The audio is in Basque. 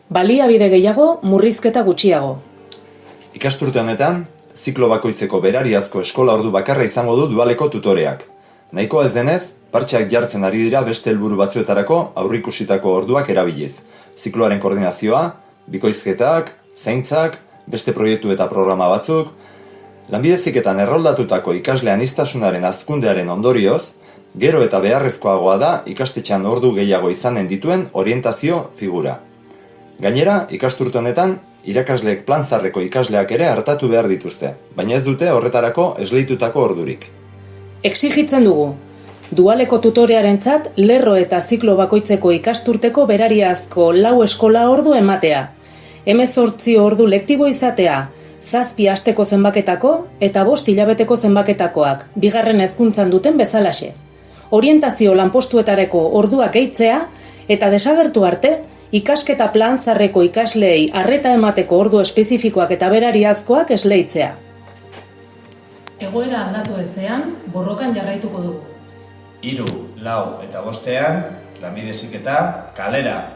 Baliabide gehiago, murrizketa gutxiago. Ikasturte honetan, ziklo bakoitzeko berariazko eskola ordu bakarra izango du dualeko tutoreak. Nahikoa ez denez, partxeak jartzen ari dira beste helburu batzuetarako aurrikusitako orduak erabiliz. Zikloaren koordinazioa, bikoizketak, zaintzak, beste proiektu eta programa batzuk. Lanbide Heziketan erroldatutako ikasle aniztasunaren hazkundearen ondorioz, gero eta beharrezkoagoa da ikastetxean ordu gehiago izanen dituen orientazio figura. Gainera, ikasturte honetan, irakasleek plan zaharreko ikasleak ere hartatu behar dituzte, baina ez dute horretarako esleitutako ordurik. Exigitzen dugu, dualeko tutorearentzat lerro eta ziklo bakoitzeko ikasturteko berariazko 4 eskola ordu ematea, 18 ordu lektibo izatea, 7 asteko zenbaketako eta 5 hilabeteko zenbaketakoak, bigarren hezkuntzan duten bezalaxe. Orientazio lanpostuetarako orduak gehitzea eta desagertu arte, ikasketa plan zaharreko ikasleei arreta emateko ordu espezifikoak eta berariazkoak esleitzea. Egoera aldatu ezean, borrokan jarraituko dugu. 3, 4 eta 5ean, Lanbide Heziketa kalera!